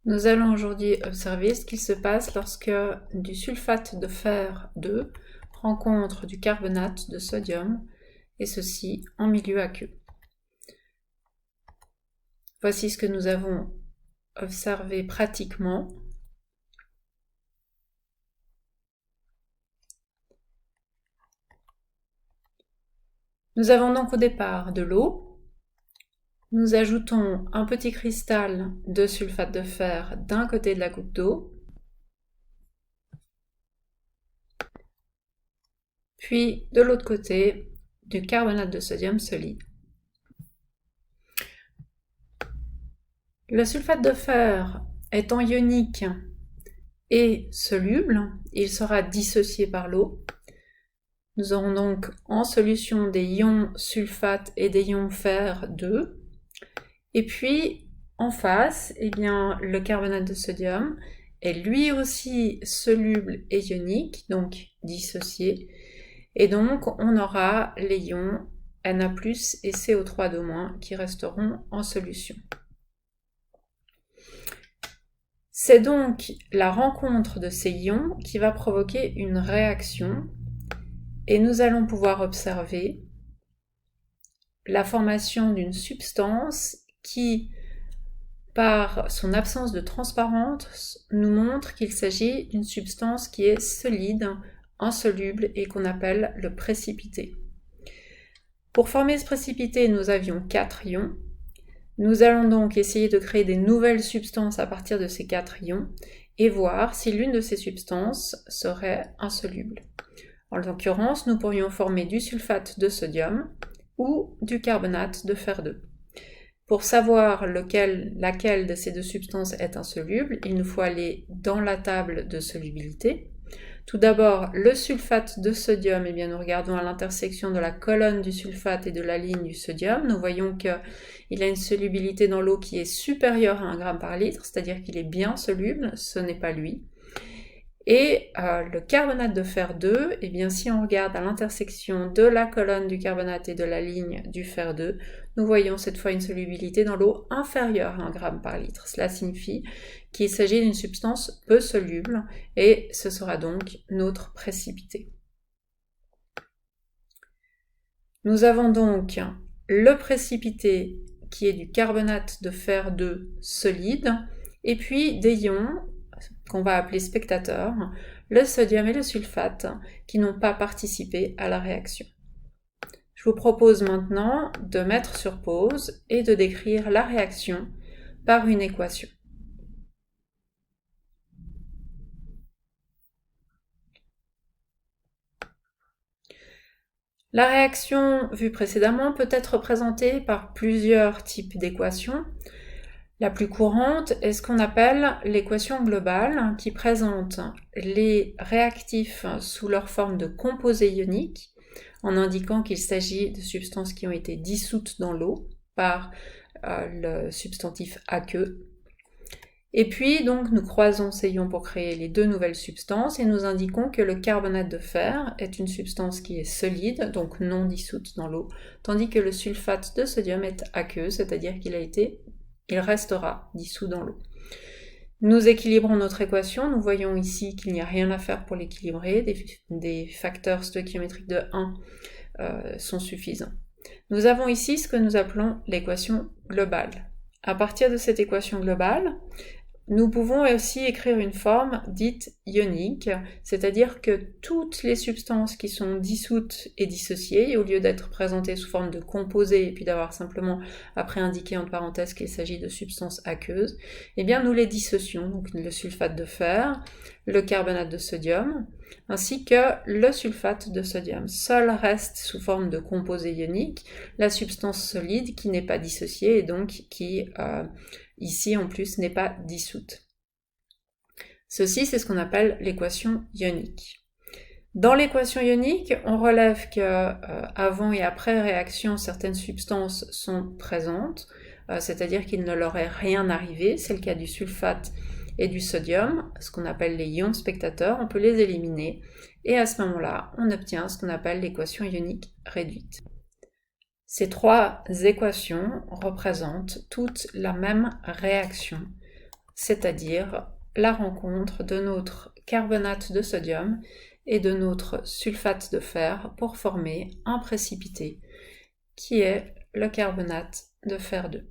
Nous allons aujourd'hui observer ce qu'il se passe lorsque du sulfate de fer 2 rencontre du carbonate de sodium, et ceci en milieu aqueux. Voici ce que nous avons observé pratiquement. Nous avons donc au départ de l'eau. Nous ajoutons un petit cristal de sulfate de fer d'un côté de la goutte d'eau, puis de l'autre côté du carbonate de sodium solide. Le sulfate de fer étant ionique et soluble, il sera dissocié par l'eau. Nous aurons donc en solution des ions sulfate et des ions fer 2. Et puis, en face, le carbonate de sodium est lui aussi soluble et ionique, donc dissocié. Et donc, on aura les ions Na+ et CO3- qui resteront en solution. C'est donc la rencontre de ces ions qui va provoquer une réaction, et nous allons pouvoir observer la formation d'une substance qui, par son absence de transparence, nous montre qu'il s'agit d'une substance qui est solide, insoluble et qu'on appelle le précipité. Pour former ce précipité, nous avions 4 ions. Nous allons donc essayer de créer des nouvelles substances à partir de ces 4 ions et voir si l'une de ces substances serait insoluble. En l'occurrence, nous pourrions former du sulfate de sodium ou du carbonate de fer 2. Pour savoir laquelle de ces deux substances est insoluble, il nous faut aller dans la table de solubilité. Tout d'abord, le sulfate de sodium, nous regardons à l'intersection de la colonne du sulfate et de la ligne du sodium. Nous voyons qu'il a une solubilité dans l'eau qui est supérieure à 1 g par litre, c'est-à-dire qu'il est bien soluble, ce n'est pas lui. Et le carbonate de fer 2, si on regarde à l'intersection de la colonne du carbonate et de la ligne du fer 2, nous voyons cette fois une solubilité dans l'eau inférieure à 1 g par litre. Cela signifie qu'il s'agit d'une substance peu soluble et ce sera donc notre précipité. Nous avons donc le précipité qui est du carbonate de fer 2 solide et puis des ions qu'on va appeler spectateurs, le sodium et le sulfate, qui n'ont pas participé à la réaction. Je vous propose maintenant de mettre sur pause et de décrire la réaction par une équation. La réaction vue précédemment peut être représentée par plusieurs types d'équations. La plus courante est ce qu'on appelle l'équation globale, qui présente les réactifs sous leur forme de composés ioniques, en indiquant qu'il s'agit de substances qui ont été dissoutes dans l'eau par le substantif aqueux. Et puis, donc, nous croisons ces ions pour créer les deux nouvelles substances et nous indiquons que le carbonate de fer est une substance qui est solide, donc non dissoute dans l'eau, tandis que le sulfate de sodium est aqueux, c'est-à-dire qu'il restera dissous dans l'eau. Nous équilibrons notre équation, nous voyons ici qu'il n'y a rien à faire pour l'équilibrer, des facteurs stoichiométriques de 1 sont suffisants. Nous avons ici ce que nous appelons l'équation globale. À partir de cette équation globale, nous pouvons aussi écrire une forme dite ionique, c'est-à-dire que toutes les substances qui sont dissoutes et dissociées, au lieu d'être présentées sous forme de composés et puis d'avoir simplement après indiqué entre parenthèses qu'il s'agit de substances aqueuses, nous les dissocions, donc le sulfate de fer, le carbonate de sodium, ainsi que le sulfate de sodium. Seul reste sous forme de composé ionique la substance solide qui n'est pas dissociée et donc qui ici en plus n'est pas dissoute. Ceci, c'est ce qu'on appelle l'équation ionique. Dans l'équation ionique, on relève que avant et après réaction, certaines substances sont présentes, c'est-à-dire qu'il ne leur est rien arrivé, c'est le cas du sulfate et du sodium, ce qu'on appelle les ions spectateurs, on peut les éliminer, et à ce moment-là, on obtient ce qu'on appelle l'équation ionique réduite. Ces 3 équations représentent toutes la même réaction. c'est-à-dire la rencontre de notre carbonate de sodium et de notre sulfate de fer pour former un précipité qui est le carbonate de fer 2.